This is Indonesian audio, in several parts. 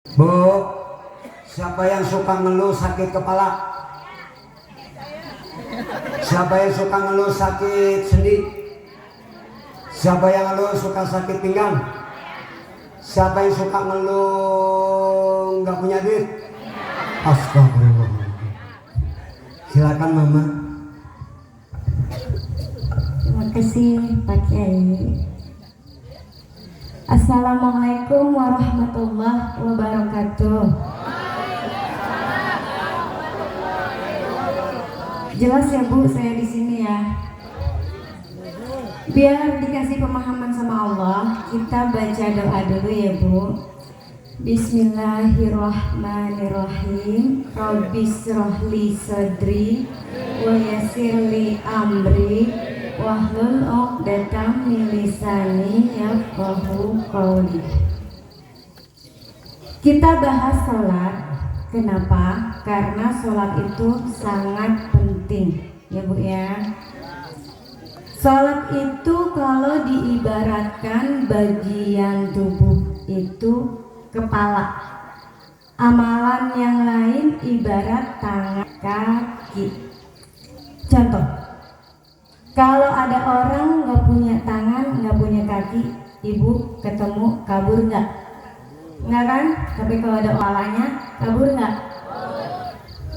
Bu, siapa yang suka ngeluh sakit kepala? Siapa yang suka ngeluh sakit sendi? Siapa yang ngeluh suka sakit pinggang? Siapa yang suka ngeluh nggak punya duit? Astagfirullah. Silakan Mama. Terima kasih Pak Kiai. Assalamualaikum warahmatullahi wabarakatuh. Jelas ya Bu, saya di sini ya. Biar dikasih pemahaman sama Allah, kita baca doa dulu ya Bu. Bismillahirrahmanirrahim. Rabbishrahli sadri wa yassirli amri wahlul 'uqdatam min lisani yafqahu qawli. Kita bahas sholat. Kenapa? Karena sholat itu sangat penting ya Bu ya. Sholat itu kalau diibaratkan bagian tubuh itu kepala. Amalan yang lain ibarat tangan, kaki. Contoh, kalau ada orang nggak punya tangan, nggak punya kaki, ibu ketemu kabur nggak? Nggak kan? Tapi kalau ada kepalanya, kabur nggak?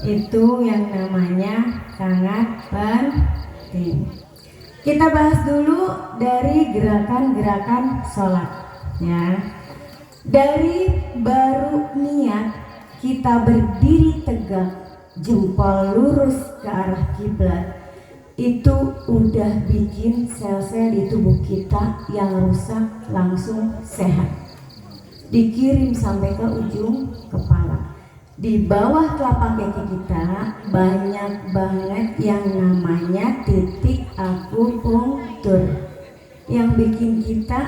Itu yang namanya sangat penting. Kita bahas dulu dari gerakan-gerakan sholat ya. Dari baru niat kita berdiri tegak, jempol lurus ke arah kiblat, itu udah bikin sel-sel di tubuh kita yang rusak langsung sehat. Dikirim sampai ke ujung kepala. Di bawah telapak kaki kita banyak banget yang namanya titik akupunktur yang bikin kita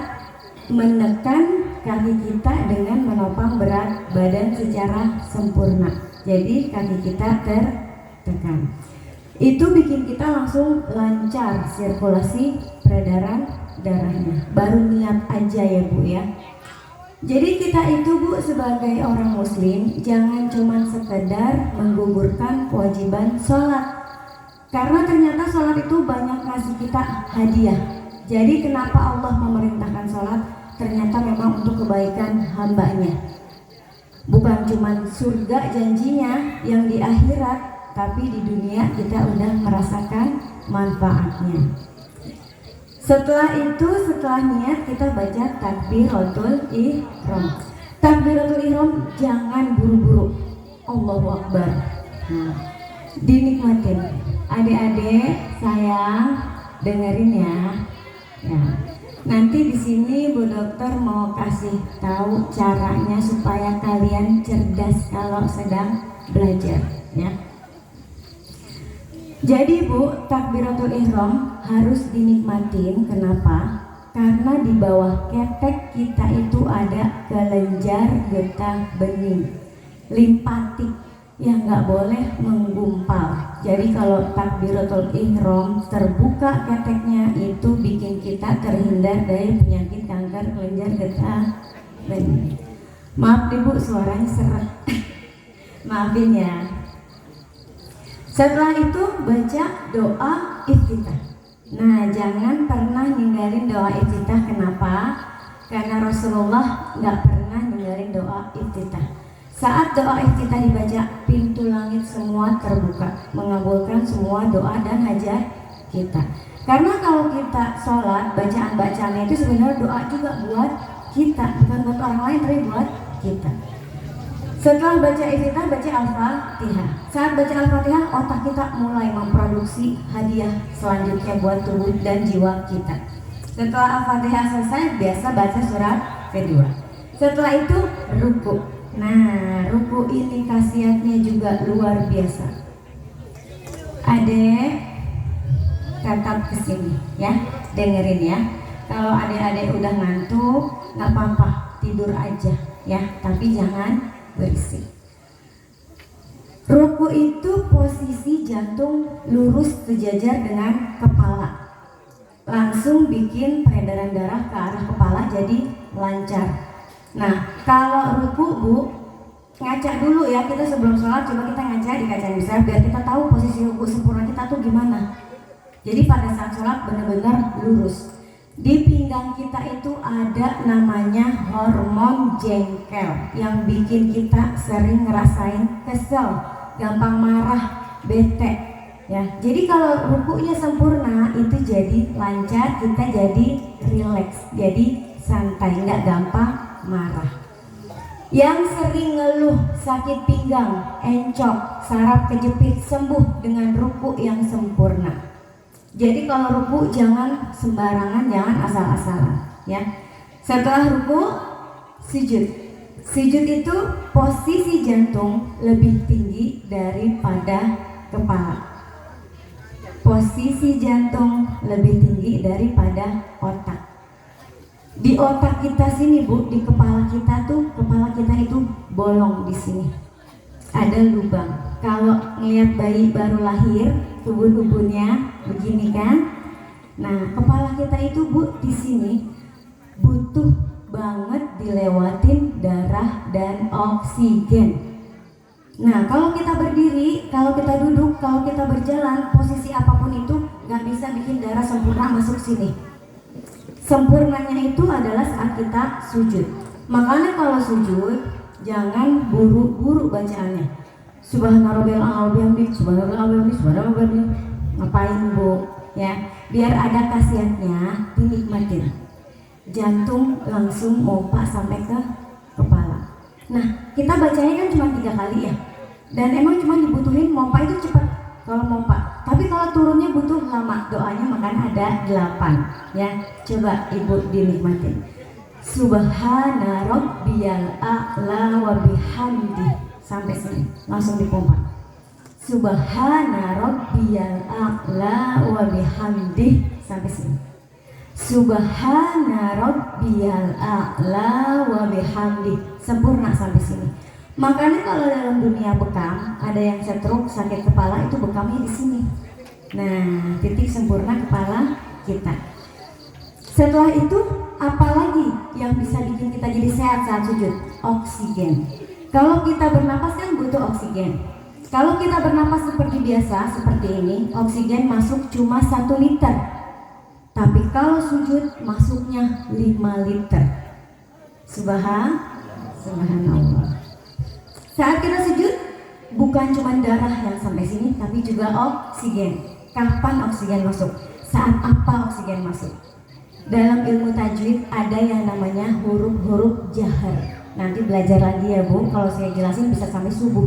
menekan kaki kita dengan menopang berat badan secara sempurna. Jadi kaki kita tertekan. Itu bikin kita langsung lancar sirkulasi peredaran darahnya. Baru niat aja ya Bu ya. Jadi kita itu Bu sebagai orang muslim jangan cuma sekedar menggugurkan kewajiban sholat. Karena ternyata sholat itu banyak ngasih kita hadiah. Jadi kenapa Allah memerintahkan sholat? Ternyata memang untuk kebaikan hambanya. Bukan cuma surga janjinya yang di akhirat, tapi di dunia kita udah merasakan manfaatnya. Setelah itu, setelah niat kita baca takbiratul ihram. Takbiratul ihram jangan buru-buru. Allahu Akbar. Nah, dinikmatin. Adik-adik sayang dengerin ya. Ya. Nanti di sini Bu Dokter mau kasih tahu caranya supaya kalian cerdas kalau sedang belajar ya. Jadi Bu, takbiratul ihram harus dinikmatin. Kenapa? Karena di bawah ketek kita itu ada kelenjar getah bening, limpatik yang nggak boleh menggumpal. Jadi kalau takbiratul ihram terbuka keteknya itu bikin kita terhindar dari penyakit kanker kelenjar getah bening. Maaf Ibu suaranya seret. Maafin ya. Setelah itu baca doa iftitah. Nah, jangan pernah ninggalin doa iftitah. Kenapa? Karena Rasulullah nggak pernah ninggalin doa iftitah. Saat doa iftitah dibaca, pintu langit semua terbuka, mengabulkan semua doa dan hajat kita. Karena kalau kita sholat, bacaan-bacaannya itu sebenarnya doa juga buat kita, bukan buat orang lain, tapi buat kita. Setelah baca iftitah, baca Al-Fatihah. Saat baca Al-Fatihah, otak kita mulai memproduksi hadiah selanjutnya buat tubuh dan jiwa kita. Setelah Al-Fatihah selesai, biasa baca surat kedua. Setelah itu, ruku. Nah, ruku ini khasiatnya juga luar biasa. Adek, tetap kesini ya, dengerin ya. Kalau adik-adik udah ngantuk, nggak apa-apa, tidur aja ya, tapi jangan berisik. Ruku itu posisi jantung lurus sejajar dengan kepala, langsung bikin peredaran darah ke arah kepala jadi lancar. Nah, kalau ruku Bu, ngaca dulu ya, kita sebelum sholat coba kita ngaca di kaca yang besar biar kita tahu posisi ruku sempurna kita tuh gimana. Jadi pada saat sholat benar-benar lurus. Di pinggang kita itu ada namanya hormon jengkel yang bikin kita sering ngerasain kesel, gampang marah, bete ya. Jadi kalau rukunya sempurna itu jadi lancar, kita jadi rileks, jadi santai, nggak gampang marah. Yang sering ngeluh sakit pinggang, encok, saraf kejepit sembuh dengan ruku yang sempurna. Jadi kalau ruku jangan sembarangan, jangan asal-asalan ya. Setelah ruku, sujud. Sujud itu posisi jantung lebih tinggi daripada kepala. Posisi jantung lebih tinggi daripada otak. Di otak kita sini Bu, di kepala kita itu bolong di sini. Ada lubang. Kalau ngelihat bayi baru lahir, tubuh-tubuhnya begini kan. Nah, kepala kita itu Bu di sini butuh banget dilewatin darah dan oksigen. Nah, kalau kita berdiri, kalau kita duduk, kalau kita berjalan, posisi apapun itu nggak bisa bikin darah sempurna masuk sini. Sempurnanya itu adalah saat kita sujud. Makanya kalau sujud jangan buru-buru bacaannya. Subhanarabbiyal a'la wa bihamdihi, subhanarabbiyal azim, subhanarabbiyal azim. Ngapain Bu? Ya, biar ada khasiatnya, dinikmatin. Jantung langsung mompa sampai ke kepala. Nah, kita bacanya kan cuma 3 kali ya. Dan emang cuma dibutuhin mompa itu cepat kalau mompa. Tapi kalau turunnya butuh lama, doanya makanya ada 8 ya. Coba Ibu dinikmatin. Subhana rabbiyal a'la wa bihamdi sampai sini langsung dipompa. Subhana rabbiyal a'la wa bihamdi sampai sini. Subhana rabbiyal a'la wa bihamdi sempurna sampai sini. Makanya kalau dalam dunia bekam ada yang stroke, sakit kepala itu bekamnya di sini. Nah, titik sempurna kepala kita. Setelah itu apalagi yang bisa bikin kita jadi sehat saat sujud? Oksigen. Kalau kita bernapas kan butuh oksigen. Kalau kita bernapas seperti biasa, seperti ini, oksigen masuk cuma 1 liter. Tapi kalau sujud masuknya 5 liter. Subhanallah. Saat kita sujud bukan cuma darah yang sampai sini, tapi juga oksigen. Kapan oksigen masuk? Saat apa oksigen masuk? Dalam ilmu tajwid ada yang namanya huruf-huruf jahar. Nanti belajar lagi ya Bu, kalau saya jelasin bisa sampai subuh.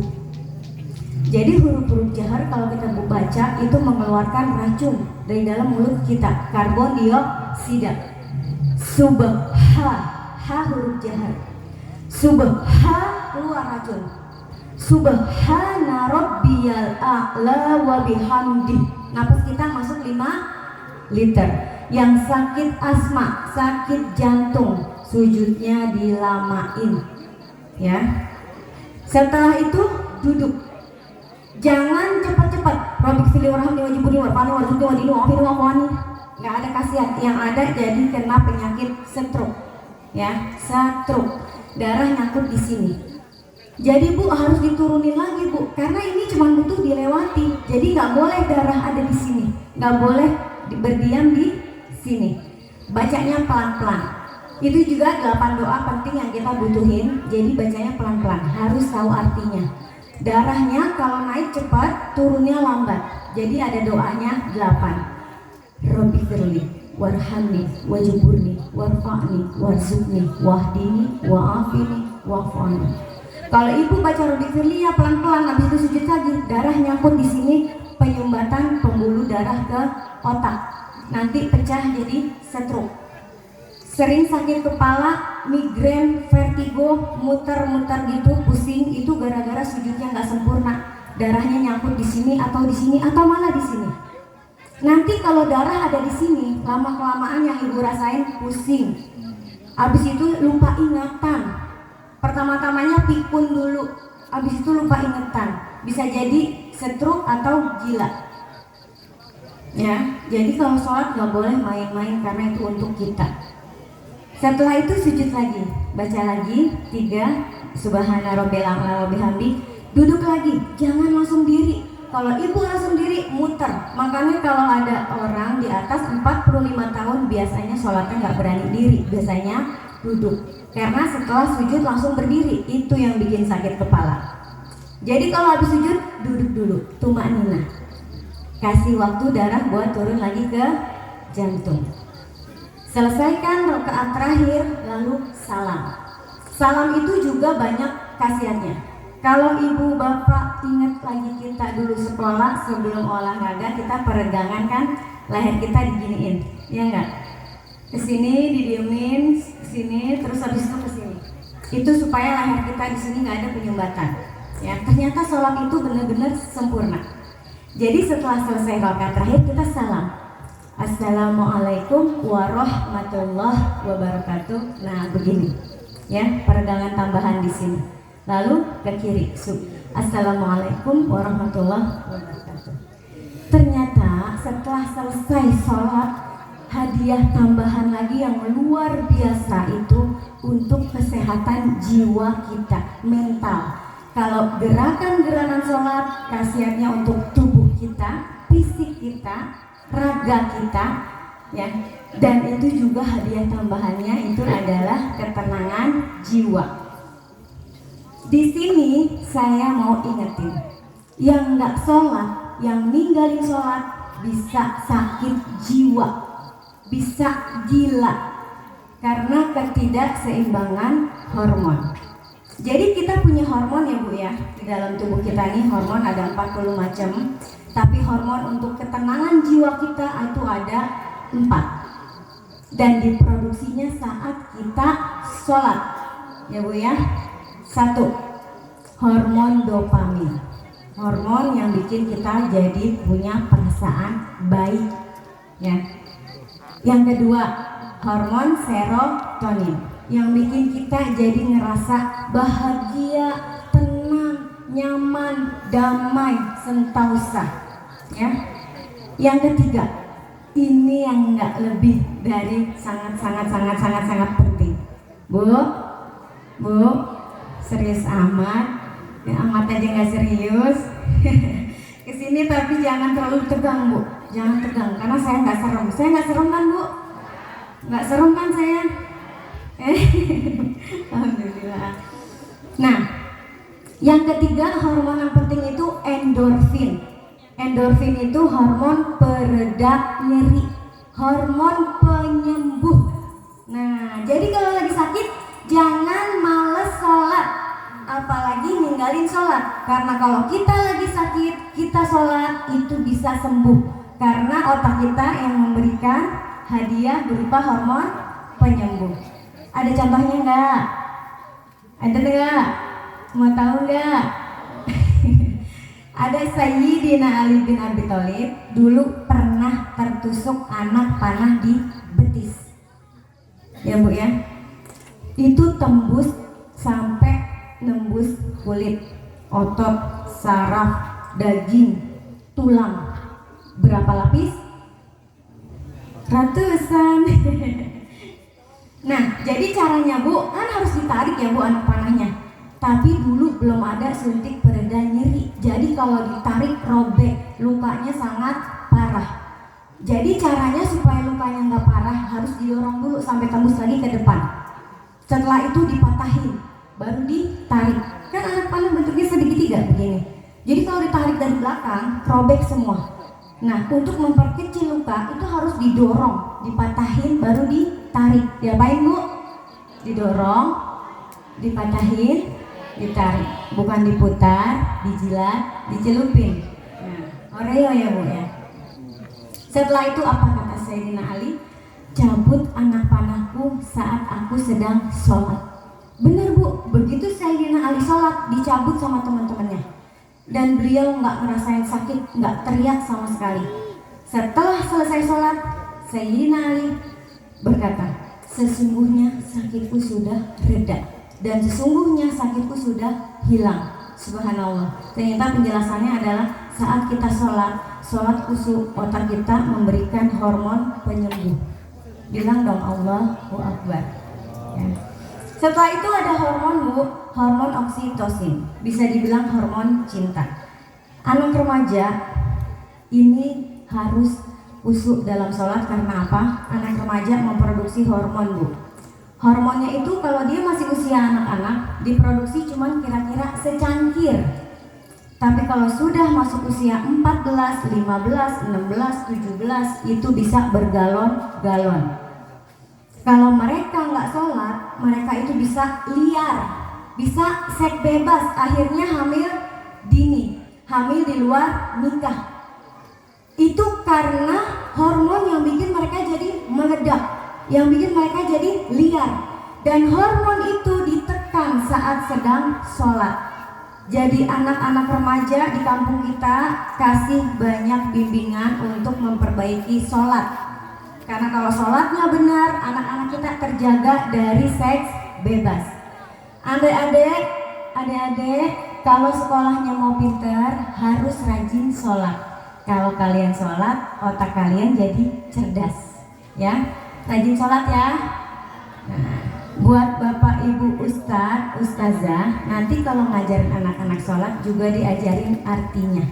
Jadi huruf-huruf jahar kalau kita baca itu mengeluarkan racun dari dalam mulut kita, karbon dioksida. Ha huruf jahar. Keluar racun. Subhana rabbiyal a'la wa bihamdi. Napas kita masuk 5 liter. Yang sakit asma, sakit jantung, sujudnya dilamain. Ya. Setelah itu duduk. Jangan cepat-cepat. Rabbik fili warhamni wajibuni warfani warzuqni wadini wa'afini wa'afani. Nggak ada kasihan. Yang ada jadi kena penyakit stroke. Ya, stroke. Darah nyangkut di sini. Jadi Bu harus diturunin lagi Bu, karena ini cuma butuh dilewati. Jadi nggak boleh darah ada di sini, nggak boleh berdiam di sini. Bacanya pelan-pelan. Itu juga 8 doa penting yang kita butuhin. Jadi bacanya pelan-pelan, harus tahu artinya. Darahnya kalau naik cepat, turunnya lambat. Jadi ada doanya 8. Rabbi firli warhamni wajiburni warfa'ni warzuqni wahdini wa'afini wa'afani. Kalau Ibu baca Rabbi firli ya pelan-pelan, habis itu sujud lagi, darah nyangkut di sini, penyumbatan pembuluh darah ke otak. Nanti pecah jadi stroke. Sering sakit kepala, migrain, vertigo, muter-muter gitu, pusing, itu gara-gara sujudnya nggak sempurna. Darahnya nyangkut di sini atau malah di sini. Nanti kalau darah ada di sini, lama-kelamaan yang Ibu rasain pusing. Habis itu lupa ingatan. Pertama-tamanya pikun dulu, habis itu lupa ingatan. Bisa jadi stroke atau gila. Ya, jadi kalau sholat nggak boleh main-main karena itu untuk kita. Setelah itu sujud lagi, baca lagi 3 Subhana Rabbil A'la wa bihamdi, duduk lagi, jangan langsung diri. Kalau ibu langsung diri, muter. Makanya kalau ada orang di atas 45 tahun biasanya sholatnya nggak berani diri, biasanya duduk. Karena setelah sujud langsung berdiri, itu yang bikin sakit kepala. Jadi kalau habis sujud, duduk dulu, tumanina. Kasih waktu darah buat turun lagi ke jantung. Selesaikan rakaat terakhir, lalu salam. Salam itu juga banyak khasiatnya. Kalau ibu bapak ingat lagi kita dulu sekolah sebelum olahraga, kita peregangan kan leher kita diginiin, ya enggak? Kesini didiemin, kesini terus habis itu kesini. Itu supaya leher kita di sini nggak ada penyumbatan. Ya, ternyata sholat itu benar-benar sempurna. Jadi setelah selesai rakaat terakhir kita salam. Assalamualaikum warahmatullahi wabarakatuh. Nah begini, ya peregangan tambahan di sini. Lalu ke kiri, Assalamualaikum warahmatullahi wabarakatuh. Ternyata setelah selesai sholat, hadiah tambahan lagi yang luar biasa itu untuk kesehatan jiwa kita, mental. Kalau gerakan-gerakan sholat khasiatnya untuk tubuh kita, fisik kita, raga kita, ya. Dan itu juga hadiah tambahannya itu adalah ketenangan jiwa. Di sini saya mau ingetin, yang nggak sholat, yang ninggalin sholat bisa sakit jiwa, bisa gila karena ketidakseimbangan hormon. Jadi kita punya hormon ya Bu ya, di dalam tubuh kita nih hormon ada 40 macam, tapi hormon untuk ketenangan jiwa kita itu ada 4 dan diproduksinya saat kita sholat ya Bu ya. 1, hormon dopamin, hormon yang bikin kita jadi punya perasaan baik ya. Yang kedua, hormon serotonin yang bikin kita jadi ngerasa bahagia, tenang, nyaman, damai, sentausa ya. Yang ketiga, ini yang nggak lebih dari sangat penting. Bu, serius amat, ya, amat aja nggak serius. Kesini tapi jangan terlalu tegang Bu, jangan tegang karena saya nggak serem. Saya nggak serem kan Bu? Nggak serem kan saya? Alhamdulillah. Nah, yang ketiga hormon yang penting itu endorfin. Endorfin itu hormon pereda nyeri, hormon penyembuh. Nah, jadi kalau lagi sakit jangan males sholat, apalagi ninggalin sholat. Karena kalau kita lagi sakit, kita sholat itu bisa sembuh. Karena otak kita yang memberikan hadiah berupa hormon penyembuh. Ada contohnya enggak? Ada enggak? Mau tahu enggak? Ada Sayyidina Ali bin Abi Thalib dulu pernah tertusuk anak panah di betis. Ya Bu ya. Itu tembus sampai nembus kulit, otot, saraf, daging, tulang. Berapa lapis? Ratusan. Nah, jadi caranya Bu, kan harus ditarik ya Bu anak panahnya. Tapi dulu belum ada suntik pereda nyeri. Jadi kalau ditarik robek, lukanya sangat parah. Jadi caranya supaya lukanya nggak parah harus didorong dulu sampai tembus lagi ke depan. Setelah itu dipatahin, baru ditarik. Kan anak panah bentuknya segitiga begini. Jadi kalau ditarik dari belakang, robek semua. Nah, untuk memperkecil luka itu harus didorong, dipatahin, baru ditarik. Diapain Bu? Didorong, dipatahin, ditarik. Bukan diputar, dijilat, dicelupin. Nah, Oreo ya Bu ya. Setelah itu apa kata Sayyidina Ali? Cabut anak panahku saat aku sedang sholat. Benar Bu, begitu Sayyidina Ali sholat dicabut sama teman-temannya. Dan beliau nggak ngerasain sakit, nggak teriak sama sekali. Setelah selesai sholat, Sayyidina Ali berkata, sesungguhnya sakitku sudah reda dan sesungguhnya sakitku sudah hilang. Subhanallah. Ternyata penjelasannya adalah saat kita sholat khusyuk, otak kita memberikan hormon penyembuh. Bilang dong Allahu Akbar. Ya. Setelah itu ada hormon Bu, hormon oksitosin, bisa dibilang hormon cinta. Anak remaja ini harus khusyuk dalam sholat karena apa? Anak remaja memproduksi hormon Bu. Hormonnya itu kalau dia masih usia anak-anak diproduksi cuman kira-kira secangkir. Tapi kalau sudah masuk usia 14, 15, 16, 17 itu bisa bergalon-galon. Kalau mereka nggak sholat, mereka itu bisa liar, bisa seks bebas, akhirnya hamil dini, hamil di luar nikah. Itu karena hormon yang bikin mereka jadi meledak, yang bikin mereka jadi liar. Dan hormon itu ditekan saat sedang sholat. Jadi anak-anak remaja di kampung kita kasih banyak bimbingan untuk memperbaiki sholat. Karena kalau sholatnya benar, anak-anak kita terjaga dari seks bebas. Adik-adik, kalau sekolahnya mau pinter, harus rajin sholat. Kalau kalian sholat, otak kalian jadi cerdas. Ya, rajin sholat ya. Nah, buat bapak ibu ustadz, ustazah, nanti kalau ngajarin anak-anak sholat juga diajarin artinya.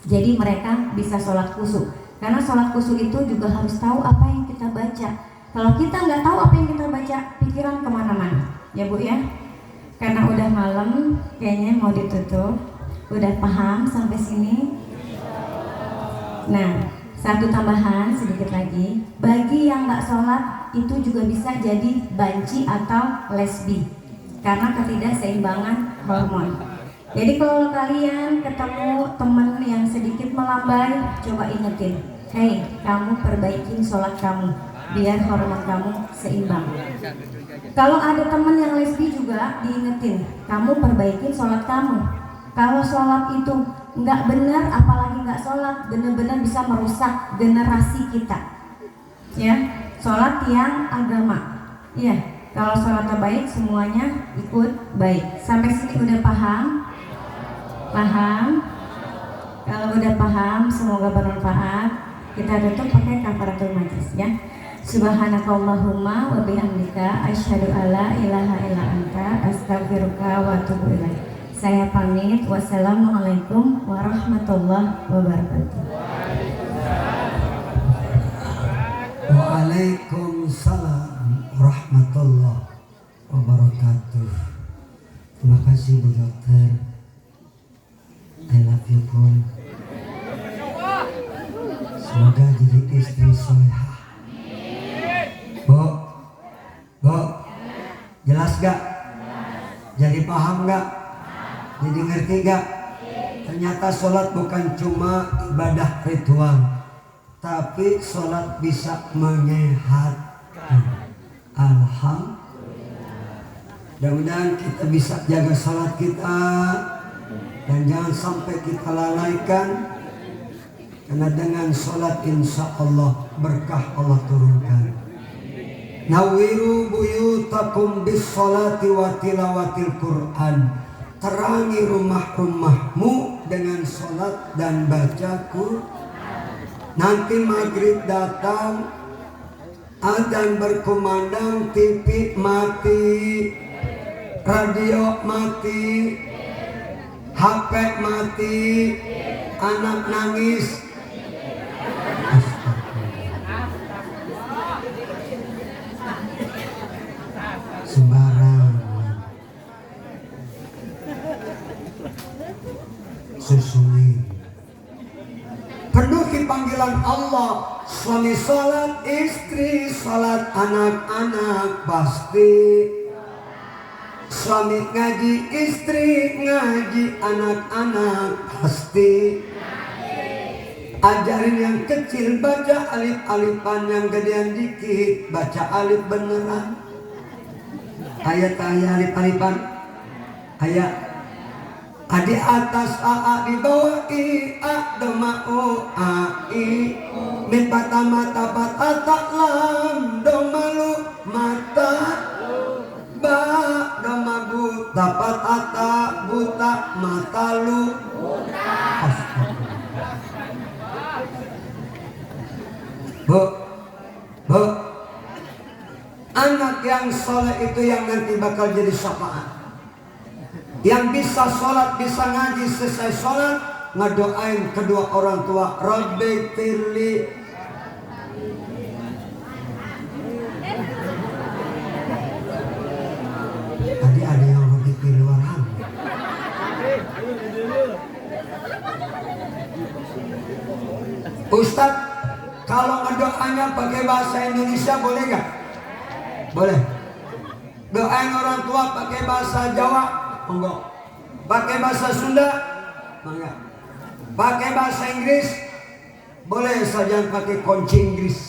Jadi mereka bisa sholat khusyuk. Karena sholat khusyuk itu juga harus tahu apa yang kita baca. Kalau kita nggak tahu apa yang kita baca, pikiran kemana-mana. Ya Bu ya. Karena udah malam, kayaknya mau ditutup. Udah paham sampai sini? Nah, satu tambahan sedikit lagi. Bagi yang nggak sholat itu juga bisa jadi banci atau lesbi. Karena ketidakseimbangan hormon. Jadi kalau kalian ketemu temen yang sedikit melambai, coba ingetin, hey, kamu perbaikin sholat kamu, biar hormon kamu seimbang. Kalau ada temen yang lesbi juga diingetin, kamu perbaikin sholat kamu. Kalau sholat itu nggak benar, apalagi nggak sholat, benar-benar bisa merusak generasi kita. Ya, sholat yang agama. Ya, kalau sholatnya baik, semuanya ikut baik. Sampai sini udah paham? Paham? Kalau udah paham, semoga bermanfaat. Kita tutup pakai kafaratul majlis ya. Subhanakallahumma wa bihamdika asyhadu alla ilaha illa anta astaghfiruka wa atubu ilaik. Saya pamit. Wassalamualaikum warahmatullahi wabarakatuh. Waalaikumsalam warahmatullahi wabarakatuh. Terima kasih Bu Dokter. I love you Bun. Semoga jadi istri solehah. Bu, jelas gak? Jadi paham gak? Jadi ngerti gak? Ternyata sholat bukan cuma ibadah ritual, tapi sholat bisa menyehatkan. Alhamdulillah. Mudah-mudahan kita bisa jaga sholat kita. Dan jangan sampai kita lalaikan, karena dengan sholat insya Allah berkah Allah turunkan. Nawiru buyutakum bis sholati wa tilawatil Quran. Terangi rumah-rumahmu dengan sholat dan baca Quran. Nanti maghrib datang, adzan berkumandang, TV mati, radio mati, HP mati, anak nangis. Sembarang. Susui. Penuhi panggilan Allah. Suami salat, istri salat, anak-anak pasti. Suami ngaji, istri ngaji, anak-anak pasti. Ajarin yang kecil baca alif-alifan, yang gedean dikit baca alif beneran. Ayat alif-alifan. Ayat di atas A, di bawah I, A, doma O, A, I. Min patama tapat atak lam, doma lu, mata ba, doma bu, dapat ata, buta, mata lu. Bu, Anak yang soleh itu yang nanti bakal jadi syafaat. Yang bisa sholat, bisa ngaji, selesai sholat ngedoain kedua orang tua, Rabbi firli. Tadi ada yang Rabbi firli warham. Ustadz, kalau ngedoanya pakai bahasa Indonesia boleh gak? Boleh. Doain orang tua pakai bahasa Jawa, enggak. Pakai bahasa Sunda, enggak. Pakai bahasa Inggris, boleh saja pakai kunci Inggris.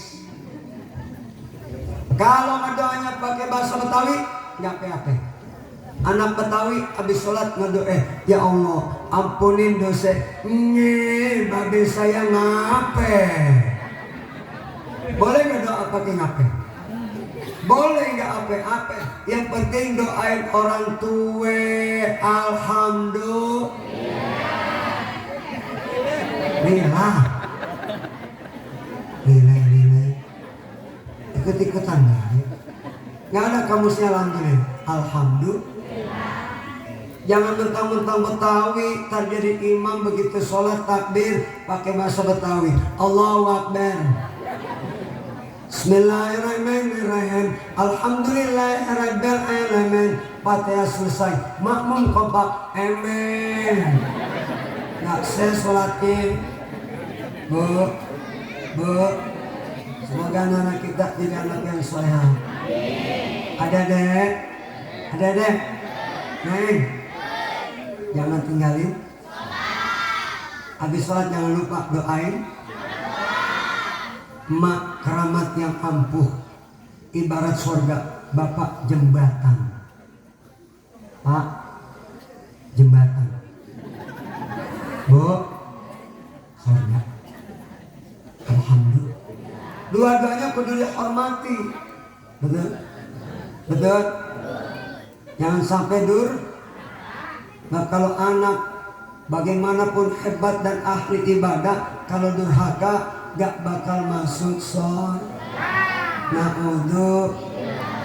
Kalau ngedoanya pakai bahasa Betawi, enggak apa-apa. Anak Betawi habis sholat ngedoa, ya Allah ampunin dosa. Babe saya ngape? Boleh nggak doa pakai ngape? Boleh nggak apa-apa. Yang penting doain orang tua. Alhamdulillah. Lillah. Ikut-ikutan nggak ada kamusnya alhamdulillah. Alhamdulillah. Jangan mentang-mentang Betawi, terjadi imam begitu sholat takbir pakai bahasa Betawi. Allahu Akbar. Bismillahirrahmanirrahim. Alhamdulillahirabbil alamin. Fatihah selesai. Makmum kompak. Amin. Nggak saya sholatin. Bu. Semoga anak kita jadi anak yang soleh. Ada dek. Neng. Jangan tinggalin. Habis sholat jangan lupa doain. Mak keramat yang ampuh, ibarat surga. Bapak jembatan. Pak jembatan. Bu surga. Alhamdulillah. Dua-duanya kudu dihormati. Betul. Jangan sampai Nah kalau anak bagaimanapun hebat dan ahli ibadah, kalau durhaka gak bakal masuk surga. Na'udzu.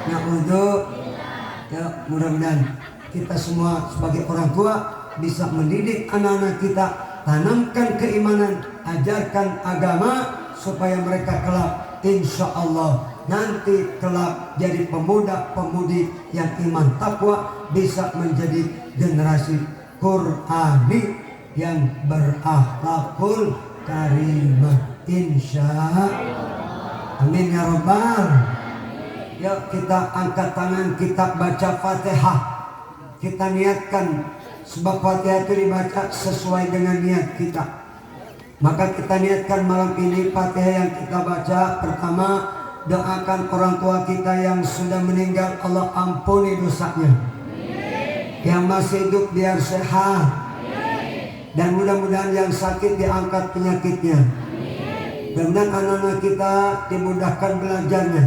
Ya mudah-mudahan kita semua sebagai orang tua bisa mendidik anak-anak kita, tanamkan keimanan, ajarkan agama supaya mereka kelak insya Allah nanti kelak jadi pemuda-pemudi yang iman takwa, bisa menjadi generasi Qur'ani yang berakhlakul karimah insya Allah. Amin ya rabbal. Yuk kita angkat tangan, kita baca Fatihah. Kita niatkan, sebab Fatihah itu dibaca sesuai dengan niat kita. Maka kita niatkan malam ini Fatihah yang kita baca, pertama doakan orang tua kita yang sudah meninggal, Allah ampuni dosanya. Yang masih hidup biar sehat. Dan mudah-mudahan yang sakit diangkat penyakitnya. Mudah-mudahan anak-anak kita dimudahkan belajarnya,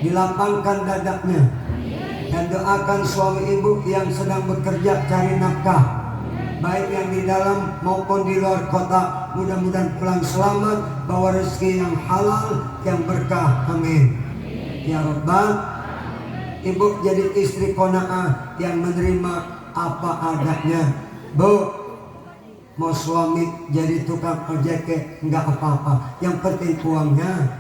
dilapangkan dadanya. Dan doakan suami ibu yang sedang bekerja cari nafkah, baik yang di dalam maupun di luar kota, mudah-mudahan pulang selamat, bawa rezeki yang halal, yang berkah. Amin ya rabbal. Ibu jadi istri qanaah yang menerima apa adanya. Bu, mau suami jadi tukang ojek enggak apa-apa, yang penting uangnya.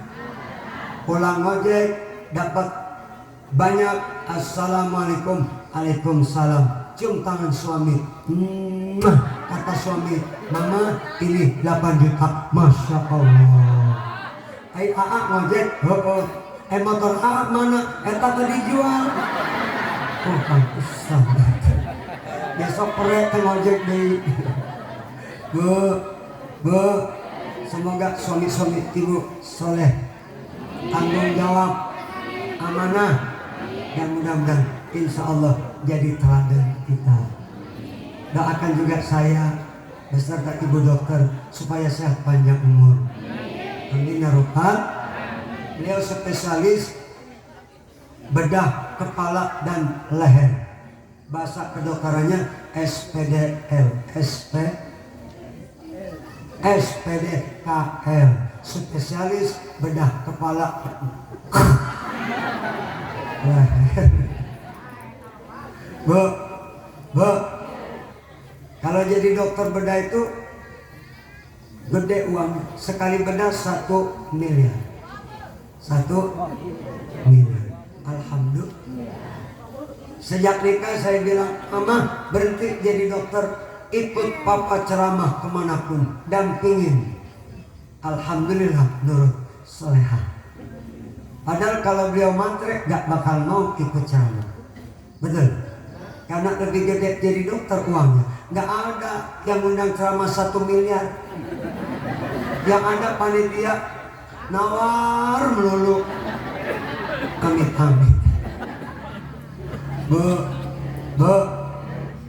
Pulang ojek dapat banyak assalamualaikum, waalaikumsalam, cium tangan suami. Kata suami, mama ini 8 juta, masya Allah. AA ngojek, motor AA mana? Eta tadi jual. Oh pantesan. Besok perek ngojek deh. Bu, semoga suami-suami ibu soleh, tanggung jawab, amanah, dan mudah-mudahan insya Allah jadi teladan kita. Doakan juga saya beserta ibu dokter supaya sehat panjang umur. Amin ya rabbal. Beliau spesialis bedah kepala dan leher. Bahasa kedokterannya SPDL, SPDKL, spesialis bedah kepala. Wah. Bu, bu, kalau jadi dokter bedah itu gede uang. Sekali bedah 1 miliar. 1 miliar. Alhamdulillah. Sejak nikah saya bilang, mama berhenti jadi dokter, ikut papa ceramah kemanapun, dampingin. Alhamdulillah nurut solehah. Padahal kalau beliau mantrek gak bakal mau ikut ceramah. Betul? Karena lebih gede jadi dokter uangnya. Gak ada yang undang ceramah 1 miliar. Yang ada panitia nawar melulu. Amit-amit. Bu,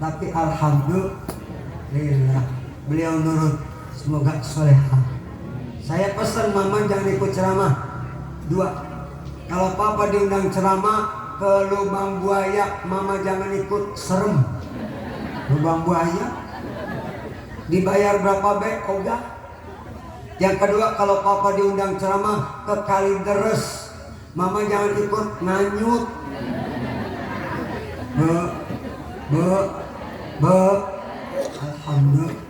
tapi alhamdulillah beliau nurut, semoga solehah. Saya pesan mama jangan ikut ceramah. 2, kalau papa diundang ceramah ke lubang buaya, mama jangan ikut, serem. Lubang buaya dibayar berapa bek? Enggak. Yang kedua, kalau papa diundang ceramah ke Kalideres, mama jangan ikut, nganyut. Bu, alhamdulillah.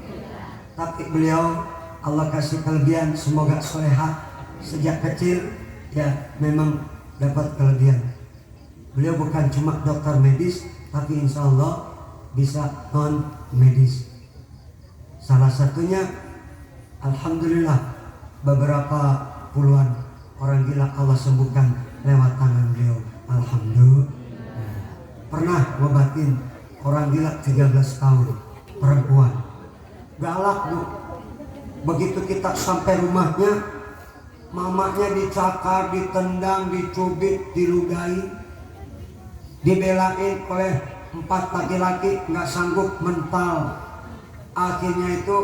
Tapi beliau Allah kasih kelebihan, semoga solehah. Sejak kecil ya memang dapat kelebihan. Beliau bukan cuma dokter medis, tapi insya Allah bisa non medis. Salah satunya, alhamdulillah, beberapa puluhan orang gila Allah sembuhkan lewat tangan beliau. Alhamdulillah. Pernah ngobatin orang gila 13 tahun, perempuan. Galak bu. Begitu kita sampai rumahnya, mamanya dicakar, ditendang, dicubit, diludahi, dibelain oleh 4 laki-laki, nggak sanggup mental. Akhirnya itu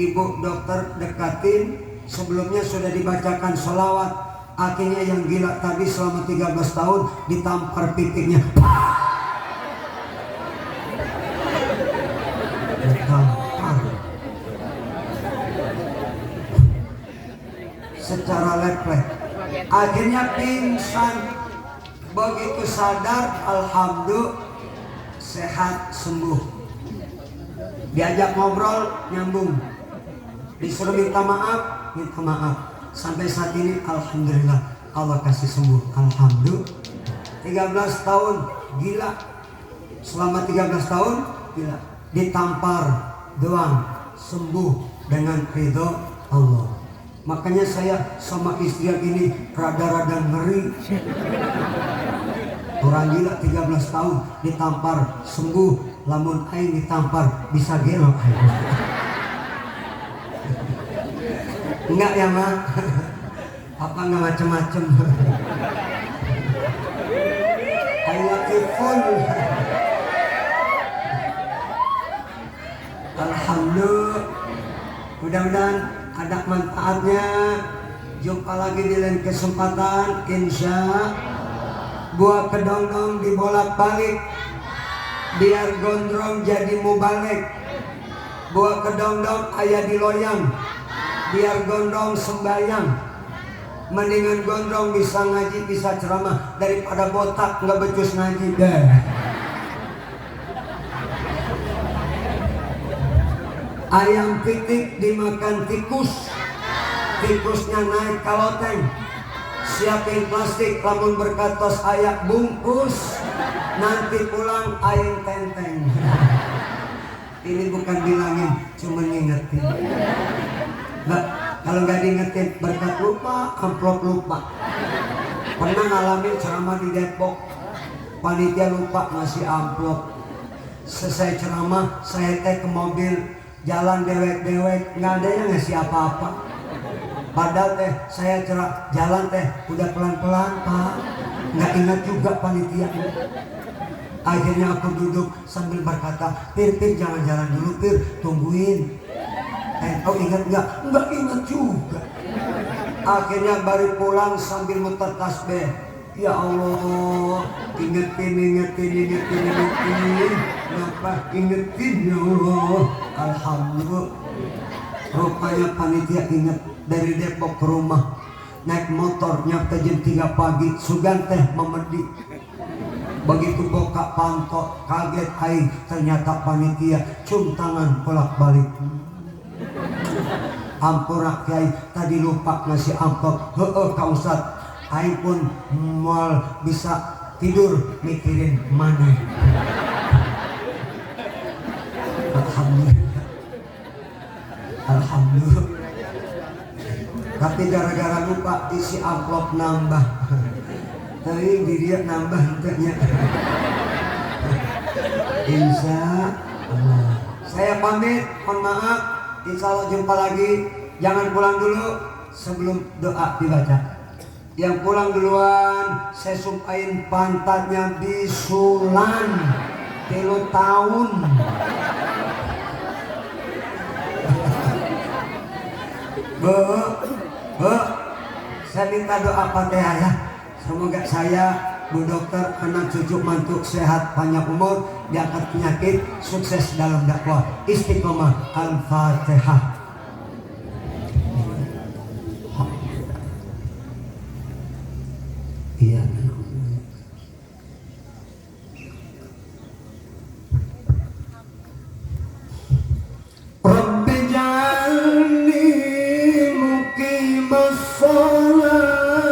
ibu dokter dekatin, sebelumnya sudah dibacakan sholawat. Akhirnya yang gila tadi selama 13 tahun ditampar pipinya. Ditampar. Secara lepleh. Akhirnya pingsan. Begitu sadar, alhamdulillah sehat, sembuh. Diajak ngobrol, nyambung. Disuruh minta maaf, minta maaf. Sampai saat ini alhamdulillah Allah kasih sembuh. Alhamdulillah. 13 tahun gila. Selama 13 tahun gila. Ditampar doang, sembuh dengan ridho Allah. Makanya saya sama istri yang ini rada-rada ngeri. Orang gila 13 tahun ditampar sembuh, lamun aing ditampar bisa gelo. Enggak ya mak? Apa enggak macem-macem? I love you full. Alhamdulillah. Mudah-mudahan ada manfaatnya. Jumpa lagi di lain kesempatan, insya. Buah kedondong dibolak-balik, biar gondrong jadi mubalik. Buah kedondong ayah di loyang, biar gondrong sembayang. Mendingan gondrong bisa ngaji, bisa ceramah, daripada botak nggak becus ngaji deh. Ayam pitik dimakan tikus, tikusnya naik kaloteng. Siapin plastik, lamun berkatos ayak bungkus, nanti pulang aing tenteng. Ini bukan bilangin, cuma ngingetin. Nggak, kalau nggak diingetin berkat lupa, amplop lupa. Pernah ngalamin ceramah di Depok, panitia lupa ngasih amplop. Selesai ceramah, saya teh ke mobil, jalan dewek-dewek, nggak ada yang ngasih apa-apa. Padahal teh saya jalan teh udah pelan-pelan pak, nggak ingat juga panitia. Akhirnya aku duduk sambil berkata, Pir jangan jalan dulu Pir, tungguin. Kau ingat nggak? Nggak ingat juga. Akhirnya baru pulang sambil muter tasbih. Ya Allah, ingetin. Kenapa ingetin ya Allah? Alhamdulillah. Rupanya panitia ingat dari Depok ke rumah naik motornya ke jam 3 pagi sugan teh memedi. Begitu boka pantok kaget aing ternyata panitia cium tangan bolak-balik. Ampura Kiai tadi lupa ngasih amplop. Heueuh ka Ustad. Aing pun moal bisa tidur mikirin mana. Alhamdulillah. Alhamdulillah. Tapi gara-gara lupa isi amplop nambah. Tapi di dia nambah entenya. Insya Allah. Saya pamit, mohon maaf. Insya Allah jumpa lagi. Jangan pulang dulu sebelum doa dibaca. Yang pulang duluan saya sumpahin pantatnya bisulan 3 tahun. Bu, saya minta doa Fatihah ya. Semoga saya, Bu Dokter, anak cucu mantu sehat panjang umur, diangkat penyakit, sukses dalam dakwah, istiqomah. Al-Fatihah. Iya. Rabbi ja'alni muqimas shalah.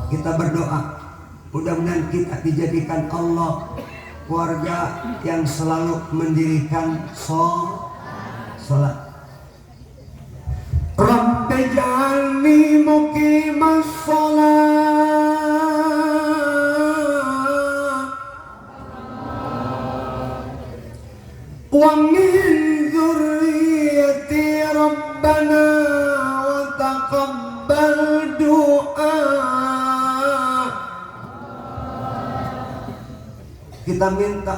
Kita berdoa, mudah-mudahan kita dijadikan Allah keluarga yang selalu mendirikan sholat. Rabbi ja'alni muqimas shalah wa min dzurriyyati rabbana wa taqabbal du'a. Kita minta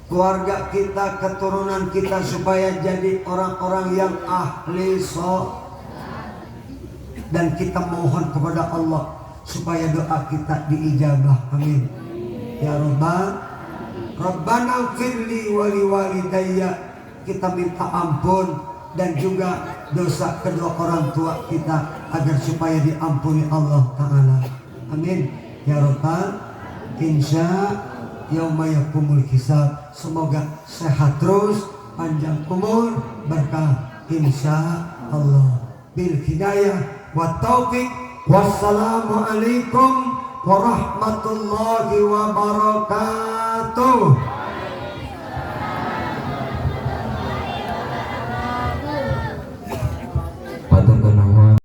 keluarga kita, keturunan kita supaya jadi orang-orang yang ahli sholat. Dan kita mohon kepada Allah supaya doa kita diijabah. Amin. Ya Rabbana firli wali walidayya. Kita minta ampun dan juga dosa kedua orang tua kita agar supaya diampuni Allah Ta'ala. Amin. Ya Rabbal insya yauma yakumul hisab. Semoga sehat terus, panjang umur, berkah insya Allah. Bil hidayah wa taufiq. Wassalamualaikum warahmatullahi wabarakatuh.